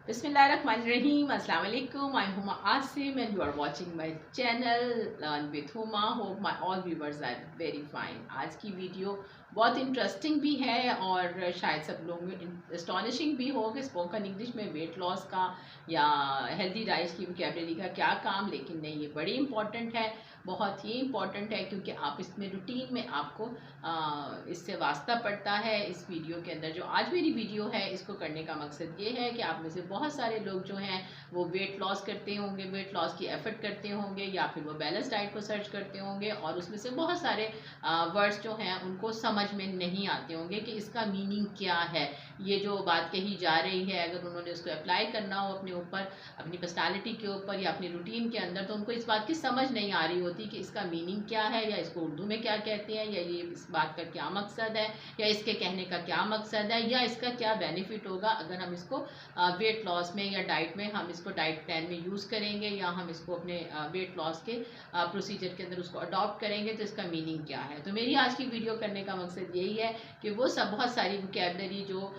Bismillahirrahmanirrahim. Assalamu alaikum. I'm Huma Asim and you are watching my channel Learn with Huma. Hope my all viewers are very fine. आज की video बहुत interesting भी है और शायद सब लोग एस्टॉनिशिंग भी हो कि स्पोकन इंग्लिश में वेट लॉस का या हेल्दी डाइट की वोकैबुलरी का क्या काम, लेकिन नहीं, ये बड़ी इंपॉर्टेंट है, बहुत ही इम्पॉर्टेंट है क्योंकि आप इसमें रूटीन में आपको इससे वास्ता पड़ता है। इस वीडियो के अंदर जो आज मेरी वीडियो है, इसको करने का मकसद ये है कि आप में से बहुत सारे लोग जो हैं वो वेट लॉस करते होंगे, वेट लॉस की एफर्ट करते होंगे या फिर वो बैलेंस डाइट को सर्च करते होंगे और उसमें से बहुत सारे वर्ड्स जो हैं उनको समझ में नहीं आते होंगे कि इसका मीनिंग क्या है। ये जो बात कही जा रही है, अगर उन्होंने उसको अप्लाई करना हो अपने ऊपर, अपनी पर्सनालिटी के ऊपर या अपनी रूटीन के अंदर, तो उनको इस बात की समझ नहीं आ रही होती कि इसका मीनिंग क्या है या इसको उर्दू में क्या कहते हैं या ये इस बात का क्या मकसद है या इसके कहने का क्या मकसद है या इसका क्या बेनिफिट होगा अगर हम इसको वेट लॉस में या डाइट में, हम इसको डाइट प्लान में यूज़ करेंगे या हम इसको अपने वेट लॉस के प्रोसीजर के अंदर उसको अडॉप्ट करेंगे, तो इसका मीनिंग क्या है। तो मेरी आज की वीडियो करने का मकसद यही है कि वो सब बहुत सारी वोकैबुलरी जो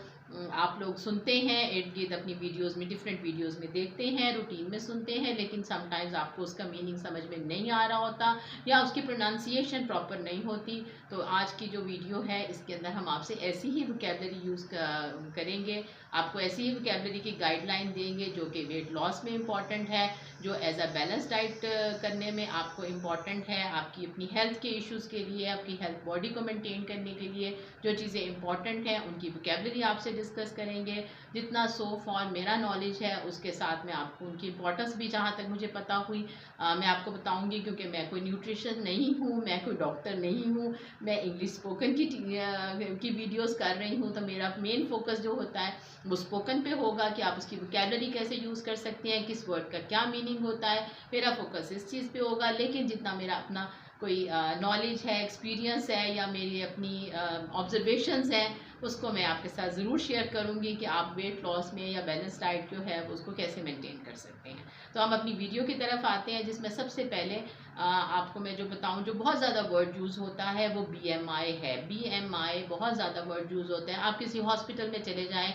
आप लोग सुनते हैं इर्द गिर्द अपनी वीडियोस में, डिफरेंट वीडियोस में देखते हैं, रूटीन में सुनते हैं, लेकिन समटाइम्स आपको उसका मीनिंग समझ में नहीं आ रहा होता या उसकी प्रोनाउंसिएशन प्रॉपर नहीं होती। तो आज की जो वीडियो है इसके अंदर हम आपसे ऐसी ही वोकैबुलरी यूज़ करेंगे, आपको ऐसी ही वोकैबुलरी की गाइडलाइन देंगे जो कि वेट लॉस में इम्पॉर्टेंट है, जो एज अ बैलेंस डाइट करने में आपको इम्पॉर्टेंट है, आपकी अपनी हेल्थ के इश्यूज़ के लिए, आपकी हेल्थ बॉडी को मेंटेन करने के लिए जो चीज़ें इंपॉर्टेंट हैं उनकी वोकैबुलरी आपसे डिस्कस करेंगे। जितना सो फॉर मेरा नॉलेज है उसके साथ में आपको उनकी इंपॉर्टेंस भी जहाँ तक मुझे पता हुई मैं आपको बताऊंगी, क्योंकि मैं कोई न्यूट्रिशन नहीं हूँ, मैं कोई डॉक्टर नहीं हूँ, मैं इंग्लिश स्पोकन की वीडियोस कर रही हूँ। तो मेरा मेन फोकस जो होता है वो स्पोकन पे होगा कि आप उसकी वोकैबुलरी कैसे यूज़ कर सकते हैं, किस वर्ड का क्या मीनिंग होता है, मेरा फोकस इस चीज़ पे होगा। लेकिन जितना मेरा अपना कोई नॉलेज है, एक्सपीरियंस है या मेरी अपनी ऑब्जर्वेशंस हैं, उसको मैं आपके साथ ज़रूर शेयर करूंगी कि आप वेट लॉस में या बैलेंस डाइट जो है उसको कैसे मेंटेन कर सकते हैं। तो हम अपनी वीडियो की तरफ आते हैं, जिसमें सबसे पहले आपको मैं जो बताऊं, जो बहुत ज़्यादा वर्ड यूज़ होता है वो BMI है। BMI बहुत ज़्यादा वर्ड यूज़ होता है। आप किसी हॉस्पिटल में चले जाएँ,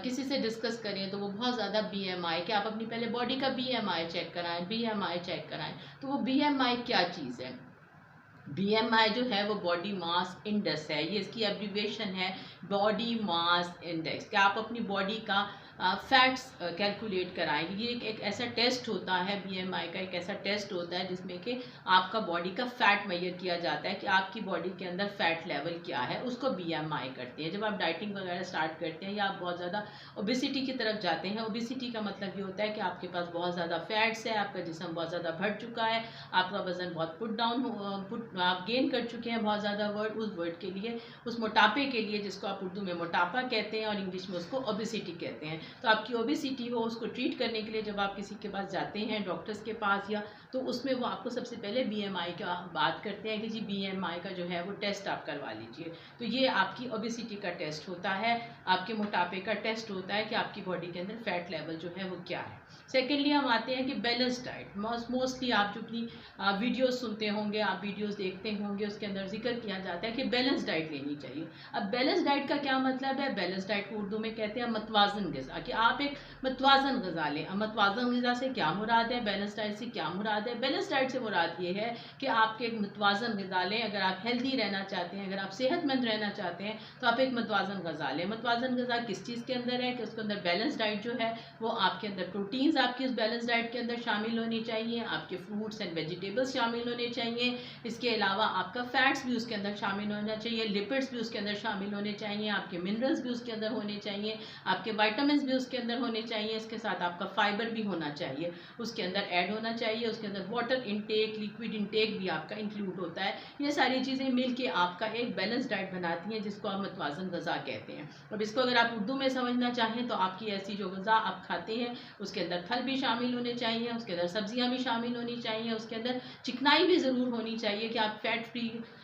किसी से डिस्कस करें तो वो बहुत ज़्यादा BMI, कि आप अपनी पहले बॉडी का BMI चेक कराएं, BMI चेक कराएं। तो वो BMI क्या चीज़ है? BMI जो है वो बॉडी मास इंडेक्स है, ये इसकी एब्रीविएशन है, बॉडी मास इंडेक्स। क्या आप अपनी बॉडी का फैट्स कैलकुलेट कराएंगे। ये एक ऐसा टेस्ट होता है, BMI का एक ऐसा टेस्ट होता है जिसमें कि आपका बॉडी का फैट मेजर किया जाता है कि आपकी बॉडी के अंदर फैट लेवल क्या है, उसको BMI करते हैं। जब आप डाइटिंग वगैरह स्टार्ट करते हैं या आप बहुत ज़्यादा ओबेसिटी की तरफ जाते हैं, ओबेसिटी का मतलब ये होता है कि आपके पास बहुत ज़्यादा फैट्स है, आपका जिस्म बहुत ज़्यादा बढ़ चुका है, आपका वजन बहुत आप गेन कर चुके हैं, बहुत ज़्यादा वर्ड, उस वर्ड के लिए, उस मोटापे के लिए, जिसको आप उर्दू में मोटापा कहते हैं और इंग्लिश में उसको ओबेसिटी कहते हैं। तो आपकी ओबेसिटी हो, उसको ट्रीट करने के लिए जब आप किसी के पास जाते हैं, डॉक्टर्स के पास, या तो उसमें वो आपको सबसे पहले BMI का बात करते हैं कि जी BMI का जो है वो टेस्ट आप करवा लीजिए। तो ये आपकी ओबेसिटी का टेस्ट होता है, आपके मोटापे का टेस्ट होता है कि आपकी बॉडी के अंदर फैट लेवल जो है वो क्या है। सेकेंडली हम आते हैं कि बैलेंस डाइट। मोस्टली आप जो अपनी वीडियोस सुनते होंगे, आप वीडियोस देखते होंगे, उसके अंदर जिक्र किया जाता है कि बैलेंस डाइट लेनी चाहिए। अब बैलेंस डाइट का क्या मतलब है? बैलेंस डाइट को उर्दू में कहते हैं मतवाजन ग़िज़ा, कि आप एक मतवाजन ग़िज़ा लें। अब मतवाजन ग़िज़ा से क्या मुराद है, बैलेंस डाइट से क्या मुराद है? बैलेंस डाइट से मुराद ये है कि आपके एक मतवाजन ग़िज़ा लें। अगर आप हेल्दी रहना चाहते हैं, अगर आप सेहतमंद रहना चाहते हैं, तो आप एक मतवाजन ग़िज़ा लें। मतवाजन ग़िज़ा किस चीज़ के अंदर है कि उसके अंदर बैलेंस डाइट जो है वो आपके अंदर प्रोटीन्स आपकी उस बैलेंस डाइट के अंदर शामिल होनी चाहिए, आपके फ्रूट्स एंड वेजिटेबल्स शामिल होने चाहिए, इसके अलावा आपका फैट्स भी उसके अंदर शामिल होना चाहिए, लिपिड्स भी उसके अंदर शामिल होने चाहिए, आपके मिनरल्स भी उसके अंदर होने चाहिए, आपके वाइटामिन्स भी उसके अंदर होने चाहिए, इसके साथ आपका फाइबर भी होना चाहिए, उसके अंदर ऐड होना चाहिए, उसके अंदर वाटर इनटेक, लिक्विड इनटेक भी आपका इंक्लूड होता है। ये सारी चीज़ें मिल के आपका एक बैलेंस डाइट बनाती हैं, जिसको आप मतवाजन ग़िज़ा कहते हैं। अब इसको अगर आप उर्दू में समझना चाहें तो आपकी ऐसी जो ग़िज़ा आप खाते हैं उसके अंदर फल भी शामिल होने चाहिए, उसके अंदर सब्जियां भी शामिल होनी चाहिए, उसके अंदर चिकनाई भी ज़रूर होनी चाहिए कि आप फैट फ्री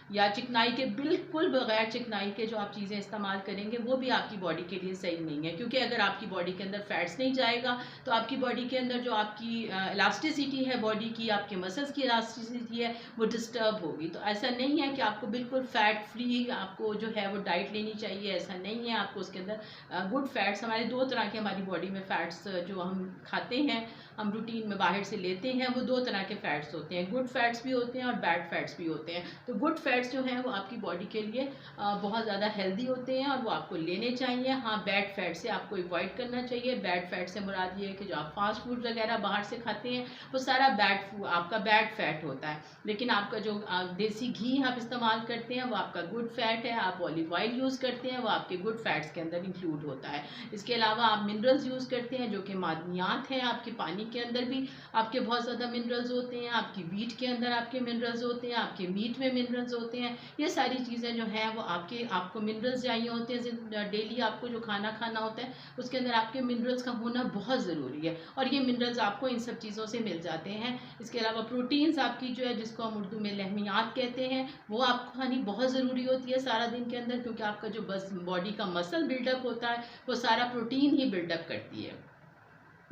या चिकनाई के बिल्कुल बगैर चिकनाई के जो आप चीज़ें इस्तेमाल करेंगे वो भी आपकी बॉडी के लिए सही नहीं है, क्योंकि अगर आपकी बॉडी के अंदर फैट्स नहीं जाएगा तो आपकी बॉडी के अंदर जो आपकी इलास्टिसिटी है बॉडी की, आपके मसल्स की इलास्टिसिटी है वो डिस्टर्ब होगी। तो ऐसा नहीं है कि आपको बिल्कुल फैट फ्री आपको जो है वो डाइट लेनी चाहिए, ऐसा नहीं है। आपको उसके अंदर गुड फैट्स, हमारे दो तरह के हमारी बॉडी में फैट्स जो हम खाते हैं, हम रूटीन में बाहर से लेते हैं, वो दो तरह के फैट्स होते हैं, गुड फैट्स भी होते हैं और बैड फैट्स भी होते हैं। तो गुड फैट्स जो हैं वो आपकी बॉडी के लिए बहुत ज़्यादा हेल्दी होते हैं और वो आपको लेने चाहिए। हाँ, बैड फैट से आपको अवॉइड करना चाहिए। बैड फैट से मुराद ये है कि जो आप फास्ट फूड वगैरह बाहर से खाते हैं वो सारा आपका बैड फैट होता है, लेकिन आपका जो देसी घी आप इस्तेमाल करते हैं वो आपका गुड फैट है। आप ऑलिव ऑयल यूज़ करते हैं वो आपके गुड फैट्स के अंदर इंक्लूड होता है। इसके अलावा आप मिनरल्स यूज़ करते हैं जो कि मादनियात हैं, आपके पानी के अंदर भी आपके बहुत ज़्यादा मिनरल्स होते हैं, आपकी वीट के अंदर आपके मिनरल्स होते हैं, आपके मीट में मिनरल्स होते हैं। ये सारी चीज़ें जो हैं वो आपको मिनरल्स चाहिए होते हैं। डेली आपको जो खाना खाना होता है उसके अंदर आपके मिनरल्स का होना बहुत ज़रूरी है और ये मिनरल्स आपको इन सब चीज़ों से मिल जाते हैं। इसके अलावा प्रोटीन्स आपकी जो है, जिसको हम उर्दू में लहमियात कहते हैं, वो आपको खानी बहुत ज़रूरी होती है सारा दिन के अंदर, क्योंकि आपका जो बस बॉडी का मसल बिल्डअप होता है वो सारा प्रोटीन ही बिल्डअप करती है।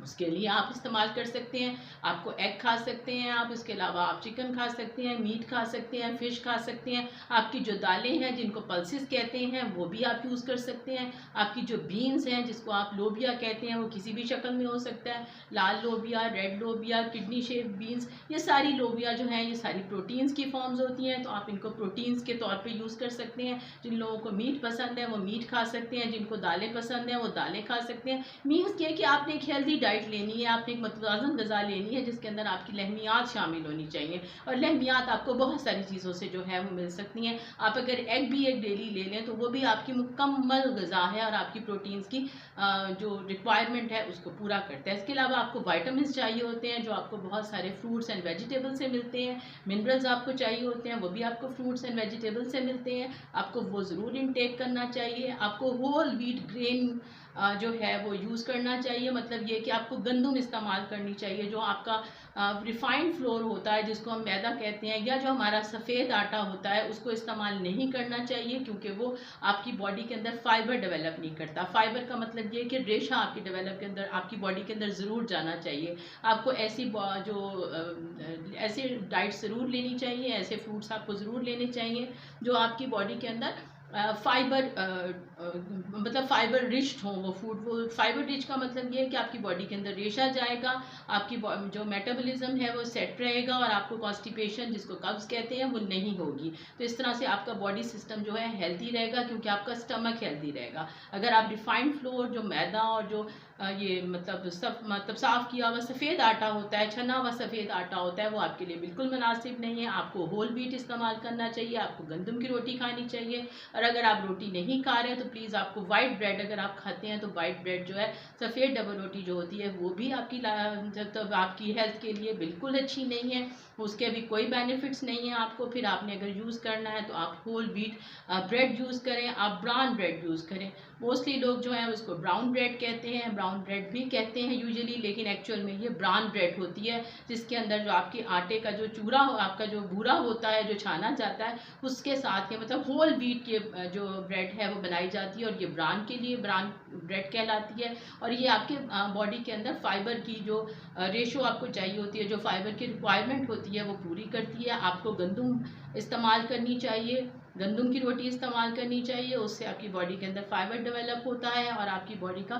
उसके लिए आप इस्तेमाल कर सकते हैं, आपको एग खा सकते हैं आप, इसके अलावा आप चिकन खा सकते हैं, मीट खा सकते हैं, फ़िश खा सकते हैं। आपकी जो दालें हैं जिनको पल्सेस कहते हैं वो भी आप यूज़ कर सकते हैं। आपकी जो बीन्स हैं जिसको आप लोबिया कहते हैं वो किसी भी शक्ल में हो सकता है, लाल लोबिया, रेड लोबिया, किडनी शेप बीन्स, ये सारी लोबिया जो हैं ये सारी प्रोटीन्स की फॉर्म्स होती हैं, तो आप इनको प्रोटीन्स के तौर पर यूज़ कर सकते हैं। जिन लोगों को मीट पसंद है वो मीट खा सकते हैं, जिनको दालें पसंद हैं वो दालें खा सकते हैं। मीन्स ये कि आपने एक हेल्दी डाइट लेनी है, आपने एक मतवाज़न ग़िज़ा लेनी है जिसके अंदर आपकी लहमियात शामिल होनी चाहिए, और लहमियात आपको बहुत सारी चीज़ों से जो है वो मिल सकती हैं। आप अगर एग भी एक डेली ले लें तो वो भी आपकी मुकम्मल ग़िज़ा है और आपकी प्रोटीन्स की जो रिक्वायरमेंट है उसको पूरा करता है। इसके अलावा आपको वाइटामिन चाहिए होते हैं जो आपको बहुत सारे फ्रूट्स एंड वेजिटेबल से मिलते हैं। मिनरल्स आपको चाहिए होते हैं वो भी आपको फ्रूट्स एंड वेजिटेबल से मिलते हैं, आपको वो ज़रूर इनटेक करना चाहिए। आपको होल व्हीट ग्रेन जो है वो यूज़ करना चाहिए, मतलब ये कि आपको गंदम इस्तेमाल करनी चाहिए। जो आपका रिफाइंड फ्लोर होता है जिसको हम मैदा कहते हैं, या जो हमारा सफ़ेद आटा होता है उसको इस्तेमाल नहीं करना चाहिए, क्योंकि वो आपकी बॉडी के अंदर फाइबर डेवलप नहीं करता। फाइबर का मतलब ये कि रेशा आपकी डेवलप के अंदर आपकी बॉडी के अंदर ज़रूर जाना चाहिए। आपको ऐसी डाइट ज़रूर लेनी चाहिए, ऐसे फ्रूट्स आपको ज़रूर लेने चाहिए जो आपकी बॉडी के अंदर फाइबर मतलब फाइबर रिच हो वो फूड। वो फाइबर रिच का मतलब ये है कि आपकी बॉडी के अंदर रेशा जाएगा, आपकी जो मेटाबॉलिज्म है वो सेट रहेगा और आपको कॉन्स्टिपेशन जिसको कब्ज़ कहते हैं वो नहीं होगी। तो इस तरह से आपका बॉडी सिस्टम जो है हेल्दी रहेगा, क्योंकि आपका स्टमक हेल्दी रहेगा। अगर आप रिफाइंड फ्लोर, जो मैदा और जो ये मतलब साफ़ किया हुआ सफ़ेद आटा होता है, छना हुआ सफ़ेद आटा होता है, वो आपके लिए बिल्कुल मुनासिब नहीं है। आपको होल व्हीट इस्तेमाल करना चाहिए, आपको गंदम की रोटी खानी चाहिए। और अगर आप रोटी नहीं खा रहे हैं तो प्लीज़ आपको वाइट ब्रेड, अगर आप खाते हैं तो वाइट ब्रेड जो है, सफ़ेद डबल रोटी जो होती है वो भी आपकी हेल्थ के लिए बिल्कुल अच्छी नहीं है, उसके भी कोई बेनिफिट्स नहीं है आपको। फिर आपने अगर यूज़ करना है तो आप होल व्हीट ब्रेड यूज़ करें, आप ब्राउन ब्रेड यूज़ करें। मोस्टली लोग जो है उसको ब्राउन ब्रेड कहते हैं, ब्राउन ब्रेड भी कहते हैं यूजुअली, लेकिन एक्चुअल में ये ब्राउन ब्रेड होती है, जिसके अंदर जो आपके आटे का जो चूरा आपका जो भूरा होता है जो छाना जाता है उसके साथ के मतलब होल व्हीट के जो ब्रेड है वो बनाई जाती है, और ये ब्राउन के लिए ब्राउन ब्रेड कहलाती है। और ये आपके बॉडी के अंदर फाइबर की जो रेशो आपको चाहिए होती है, जो फाइबर की रिक्वायरमेंट होती है वो पूरी करती है। आपको गंदम इस्तेमाल करनी चाहिए, गंदम की रोटी इस्तेमाल करनी चाहिए, उससे आपकी बॉडी के अंदर फाइबर डेवलप होता है और आपकी बॉडी का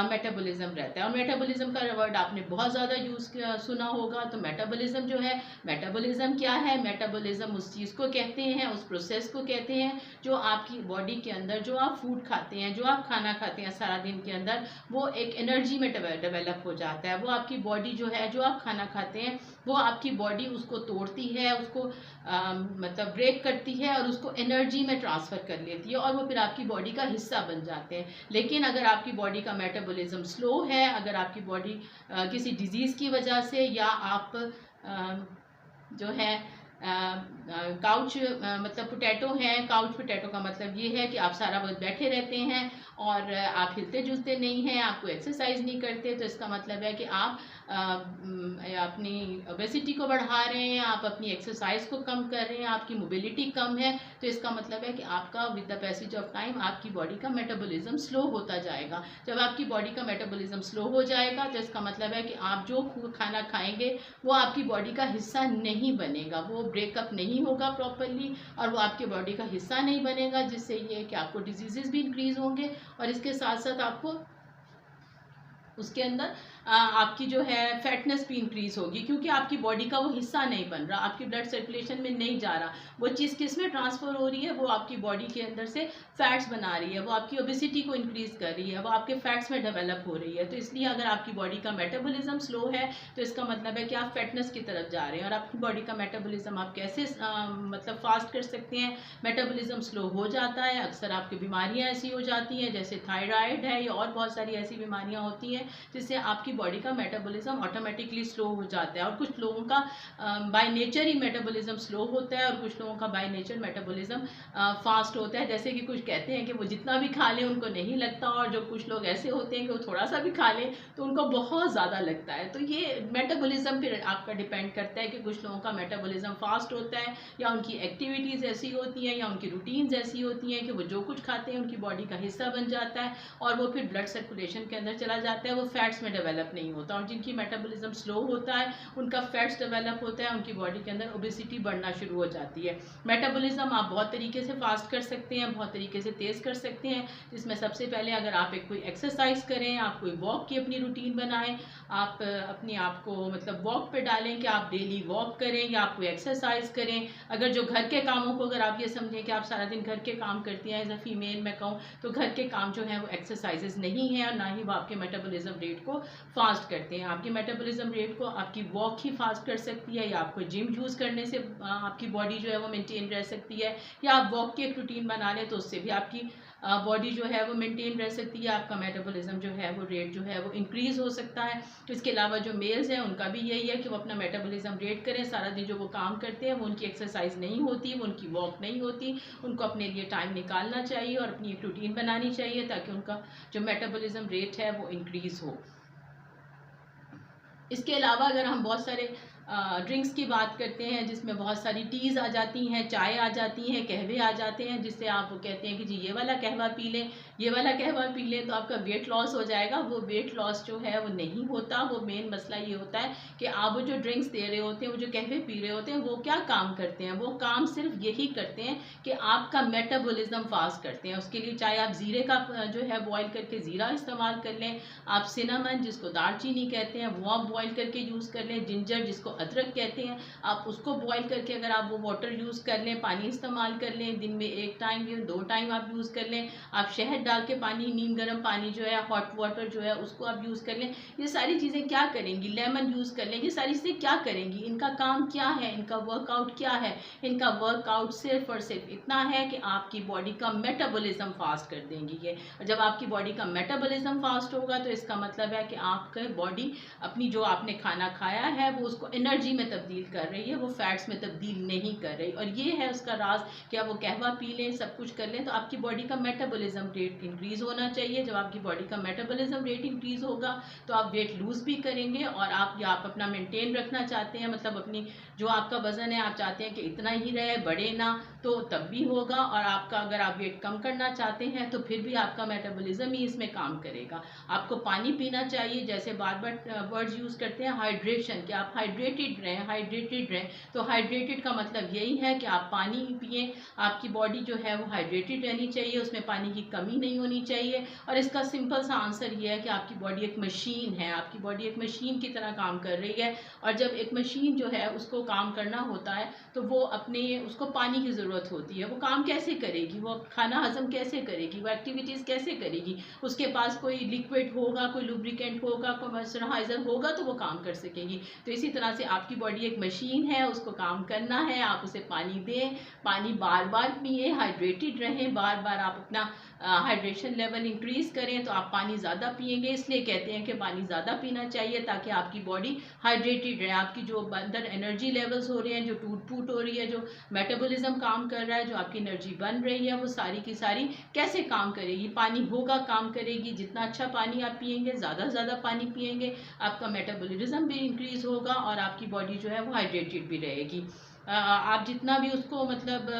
मेटाबॉलिज्म रहता है। और मेटाबॉलिज्म का वर्ड आपने बहुत ज़्यादा सुना होगा। तो मेटाबॉलिज्म जो है, मेटाबॉलिज्म क्या है? मेटाबॉलिज्म उस चीज़ को कहते हैं, उस प्रोसेस को कहते हैं जो आपकी बॉडी के अंदर, जो आप फूड खाते हैं, जो आप खाना खाते हैं सारा दिन के अंदर, वो एक एनर्जी में डेवलप हो जाता है। वो आपकी बॉडी जो है, जो आप खाना खाते हैं वो आपकी बॉडी उसको तोड़ती है, उसको मतलब ब्रेक करती है और उसको एनर्जी में ट्रांसफ़र कर लेती है, और वो फिर आपकी बॉडी का हिस्सा बन जाते हैं। लेकिन अगर आपकी बॉडी का मेटाबॉलिज्म स्लो है, अगर आपकी बॉडी किसी डिज़ीज़ की वजह से, या आप जो है काउच मतलब पोटैटो है। काउच पोटैटो का मतलब ये है कि आप सारा वक्त बैठे रहते हैं और आप हिलते जुलते नहीं हैं, आप कोई एक्सरसाइज नहीं करते, तो इसका मतलब है कि आप अपनी ओबेसिटी को बढ़ा रहे हैं, आप अपनी एक्सरसाइज को कम कर रहे हैं, आपकी मोबिलिटी कम है। तो इसका मतलब है कि आपका with the passage of time आपकी बॉडी का मेटाबॉलिज्म स्लो होता जाएगा। जब आपकी बॉडी का मेटाबॉलिज्म स्लो हो जाएगा तो इसका मतलब है कि आप जो खाना खाएंगे वो आपकी बॉडी का हिस्सा नहीं बनेगा, वो ब्रेकअप नहीं होगा प्रॉपरली और वो आपके बॉडी का हिस्सा नहीं बनेगा, जिससे ये कि आपको डिजीजेस भी इंक्रीज होंगे और इसके साथ साथ आपको उसके अंदर आपकी जो है फैटनेस भी इंक्रीज होगी, क्योंकि आपकी बॉडी का वो हिस्सा नहीं बन रहा, आपकी ब्लड सर्कुलेशन में नहीं जा रहा। वो चीज़ किस में ट्रांसफ़र हो रही है, वो आपकी बॉडी के अंदर से फैट्स बना रही है, वो आपकी ओबेसिटी को इंक्रीज कर रही है, वो आपके फैट्स में डेवलप हो रही है। तो इसलिए अगर आपकी बॉडी का मेटाबॉलिज्म स्लो है तो इसका मतलब है कि आप फिटनेस की तरफ जा रहे हैं। और आपकी बॉडी का मेटाबॉलिज्म आप कैसे मतलब फास्ट कर सकते हैं? मेटाबॉलिज्म स्लो हो जाता है, अक्सर आपकी बीमारियाँ ऐसी हो जाती हैं जैसे थायराइड है या और बहुत सारी ऐसी बीमारियाँ होती हैं जिससे आपकी बॉडी का मेटाबॉलिज्म ऑटोमेटिकली स्लो हो जाता है। और कुछ लोगों का by nature he metabolism slow होता है और कुछ लोगों का बाय नेचर मेटाबॉलिज्म फास्ट होता है। जैसे कि कुछ कहते हैं कि वो जितना भी खा लें उनको नहीं लगता, और जो कुछ लोग ऐसे होते हैं कि वो थोड़ा सा भी खा लें तो उनको बहुत ज़्यादा लगता है। तो ये मेटाबॉलिज्म फिर आपका डिपेंड करता है कि कुछ लोगों का मेटाबॉलिज्म फास्ट होता है या उनकी एक्टिविटीज़ ऐसी होती हैं या उनकी रूटीन्स ऐसी होती हैं कि वो जो कुछ खाते हैं उनकी बॉडी का हिस्सा बन जाता है और वो फिर ब्लड सर्कुलेशन के अंदर चला जाता है, वो फैट्स में डेवलप नहीं होता। और जिनकी मेटाबॉलिज्म स्लो होता है उनका फैट्स डेवलप होता है, उनकी बॉडी के अंदर ओबेसिटी बढ़ना शुरू हो जाती है। मेटाबॉलिज्म आप बहुत तरीके से फास्ट कर सकते हैं, बहुत तरीके से तेज़ कर सकते हैं, जिसमें सबसे पहले अगर आप एक कोई एक्सरसाइज करें, आप कोई वॉक की अपनी रूटीन बनाएं, आप अपने आप को मतलब वॉक पे डालें कि आप डेली वॉक करें या आप कोई एक्सरसाइज करें। अगर जो घर के कामों को अगर आप ये समझें कि आप सारा दिन घर के काम करती हैं, एज अ फीमेल मैं कहूँ तो घर के काम जो है वो एक्सरसाइजेज नहीं है और ना ही वो आपके मेटाबॉलिज्म रेट को फास्ट करते हैं। आपकी मेटाबॉलिज्म रेट को आपकी वॉक ही फास्ट कर सकती है, या आपको जिम यूज़ करने से आपकी बॉडी जो है वो मेंटेन रह सकती है, या आप वॉक की एक रूटीन बना लें तो उससे भी आपकी बॉडी जो है वो मेंटेन रह सकती है, आपका मेटाबॉलिज्म जो है वो रेट जो है वो इंक्रीज़ हो सकता है। इसके अलावा जो मेल्स हैं उनका भी यही है कि वो अपना मेटाबॉलिज्म रेट करें। सारा दिन जो वो काम करते हैं वो उनकी एक्सरसाइज नहीं होती, वो उनकी वॉक नहीं होती, उनको अपने लिए टाइम निकालना चाहिए और अपनी एक रूटीन बनानी चाहिए ताकि उनका जो मेटाबॉलिज्म रेट है वो इंक्रीज़ हो। इसके अलावा अगर हम बहुत सारे ड्रिंक्स की बात करते हैं जिसमें बहुत सारी टीज़ आ जाती हैं, चाय आ जाती हैं, कहवे आ जाते हैं, जिससे आप कहते हैं कि जी ये वाला कहवा पी लें, ये वाला कहवा पी लें तो आपका वेट लॉस हो जाएगा। वो वेट लॉस जो है वो नहीं होता। वो मेन मसला ये होता है कि आप वो जो ड्रिंक्स दे रहे होते हैं, वो जो कहवे पी रहे होते हैं, वो क्या काम करते हैं? वो काम सिर्फ यही करते हैं कि आपका मेटाबॉलिज्म फास्ट करते हैं। उसके लिए चाहे आप ज़ीरे का जो है बॉयल करके ज़ीरा इस्तेमाल कर लें, आप सिनामन जिसको दालचीनी कहते हैं वो आप बॉयल करके यूज़ कर लें, जिंजर जिसको अदरक कहते हैं आप उसको बॉईल करके अगर आप वो वाटर यूज़ कर लें, पानी इस्तेमाल कर लें, दिन में 1 टाइम या 2 टाइम आप यूज़ कर लें, आप शहद डाल के पानी, नीम गर्म पानी जो है, हॉट वाटर जो है उसको आप यूज़ कर लें। ये सारी चीज़ें क्या करेंगी? लेमन यूज़ कर लें। ये सारी चीज़ें क्या करेंगी? इनका काम क्या है? इनका वर्कआउट क्या है? इनका वर्कआउट सिर्फ और सिर्फ इतना है कि आपकी बॉडी का मेटाबॉलिज्म फास्ट कर देंगी ये। और जब आपकी बॉडी का मेटाबॉलिज्म फास्ट होगा तो इसका मतलब है कि आपका बॉडी अपनी जो आपने खाना खाया है वो उसको एनर्जी में तब्दील कर रही है, वो फैट्स में तब्दील नहीं कर रही। और ये है उसका राज कि आप वो कहवा पी लें, सब कुछ कर लें तो आपकी बॉडी का मेटाबॉलिज्म रेट इंक्रीज़ होना चाहिए। जब आपकी बॉडी का मेटाबॉलिज्म रेट इंक्रीज़ होगा तो आप वेट लूज़ भी करेंगे और आप अपना मेंटेन रखना चाहते हैं, मतलब अपनी जो आपका वज़न है आप चाहते हैं कि इतना ही रहे, बढ़े ना, तो तब भी होगा। और आपका अगर आप वेट कम करना चाहते हैं तो फिर भी आपका मेटाबॉलिज्म ही इसमें काम करेगा। आपको पानी पीना चाहिए, जैसे बार बार वर्ड्स यूज़ करते हैं हाइड्रेशन, कि आप हाइड्रेटेड रहें, हाइड्रेटेड रहें। तो हाइड्रेटेड का मतलब यही है कि आप पानी पिएं, आपकी बॉडी जो है वो हाइड्रेटेड रहनी चाहिए, उसमें पानी की कमी नहीं होनी चाहिए। और इसका सिंपल सा आंसर ये है कि आपकी बॉडी एक मशीन है, आपकी बॉडी एक मशीन की तरह काम कर रही है। और जब एक मशीन जो है उसको काम करना होता है तो वो उसको पानी की ज़रूरत होती है। वो काम कैसे करेगी? वो खाना हजम कैसे करेगी? वो एक्टिविटीज़ कैसे करेगी? उसके पास कोई लिक्विड होगा, कोई लुब्रिकेंट होगा, कोई मॉइस्चराइजर होगा तो वो काम कर सकेगी। तो इसी तरह से आपकी बॉडी एक मशीन है, उसको काम करना है, आप उसे पानी दें, पानी बार बार पिए, हाइड्रेटेड रहें, बार बार आप अपना हाइड्रेशन लेवल इंक्रीज करें, तो आप पानी ज़्यादा पिएंगे। इसलिए कहते हैं कि पानी ज़्यादा पीना चाहिए ताकि आपकी बॉडी हाइड्रेटेड रहे। आपकी जो अंदर एनर्जी लेवल्स हो रहे हैं, जो टूट फूट हो रही है, जो मेटाबॉलिज्म काम कर रहा है, जो आपकी एनर्जी बन रही है, वो सारी की सारी कैसे काम करेगी? पानी होगा काम करेगी। जितना अच्छा पानी आप पिएंगे, ज़्यादा से ज़्यादा पानी पिएंगे, आपका मेटाबॉलिज्म भी इंक्रीज होगा और आपकी बॉडी जो है वो हाइड्रेटेड भी रहेगी। आप जितना भी उसको मतलब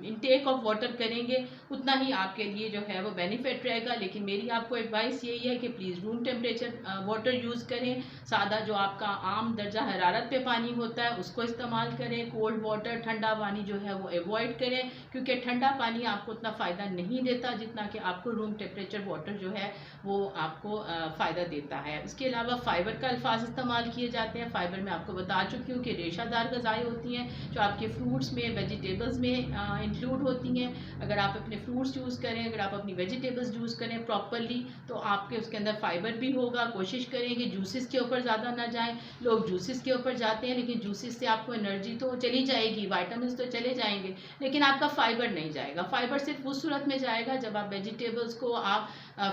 इनटेक ऑफ वाटर करेंगे, उतना ही आपके लिए जो है वो बेनिफिट रहेगा। लेकिन मेरी आपको एडवाइस यही है कि please room temperature water use करें। सादा जो आपका आम दर्जा हरारत पे पानी होता है उसको इस्तेमाल करें। कोल्ड वाटर, ठंडा पानी जो है वो अवॉइड करें, क्योंकि ठंडा पानी आपको उतना फ़ायदा नहीं देता जितना कि आपको रूम टेम्परेचर वाटर जो है वो आपको फ़ायदा देता है। इसके अलावा फ़ाइबर का अल्फाज इस्तेमाल किए जाते हैं। फ़ाइबर में आपको बता चुकी हूँ कि रेशादार ग़िज़ाएँ होती हैं जो आपके फ्रूट्स में, वेजिटेबल्स में इंक्लूड होती हैं। अगर आप अपने फ्रूट्स यूज़ करें, अगर आप अपनी वेजिटेबल्स यूज़ करें प्रॉपरली, तो आपके उसके अंदर फ़ाइबर भी होगा। कोशिश करें कि जूसेस के ऊपर ज़्यादा ना जाएं। लोग जूसेस के ऊपर जाते हैं, लेकिन जूसेस से आपको एनर्जी तो चली जाएगी, वाइटामिन तो चले जाएंगे, लेकिन आपका फ़ाइबर नहीं जाएगा। फ़ाइबर सिर्फ उस सूरत में जाएगा जब आप वेजिटेबल्स को, आप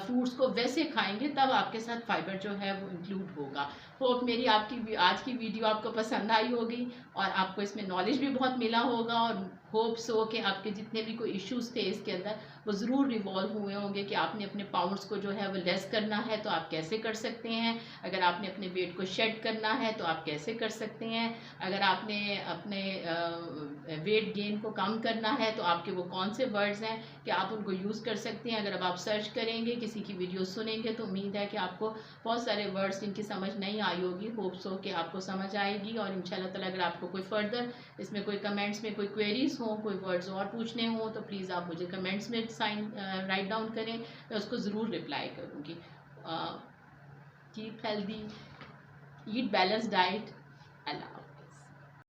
फ्रूट्स को वैसे खाएंगे, तब आपके साथ फ़ाइबर जो है वो इंक्लूड होगा। होप मेरी आपकी आज की वीडियो आपको पसंद आई होगी और आपको इसमें नॉलेज भी बहुत मिला होगा, और होप सो कि आपके जितने भी कोई इश्यूज़ थे इसके अंदर वो ज़रूर रिवॉल्व हुए होंगे कि आपने अपने पाउंड्स को जो है वो लेस करना है तो आप कैसे कर सकते हैं। अगर आपने अपने वेट को शेड करना है तो आप कैसे कर सकते हैं। अगर आपने अपने वेट गेन को कम करना है तो आपके वो कौन से वर्ड्स हैं कि आप उनको यूज़ कर सकते हैं। अगर अब आप सर्च करेंगे, किसी की वीडियो सुनेंगे, तो उम्मीद है कि आपको बहुत सारे वर्ड्स जिनकी समझ नहीं आई होगी, होप्स हो कि आपको समझ आएगी। और इंशाल्लाह ताला अगर आपको कोई फर्दर इसमें कोई कमेंट्स में कोई क्वेरीज हो, कोई वर्ड्स और पूछने हो, तो प्लीज़ आप मुझे कमेंट्स में साइन राइट डाउन करें, मैं उसको ज़रूर रिप्लाई करूँगी। कीप हेल्दी, ईट बैलेंस डाइट,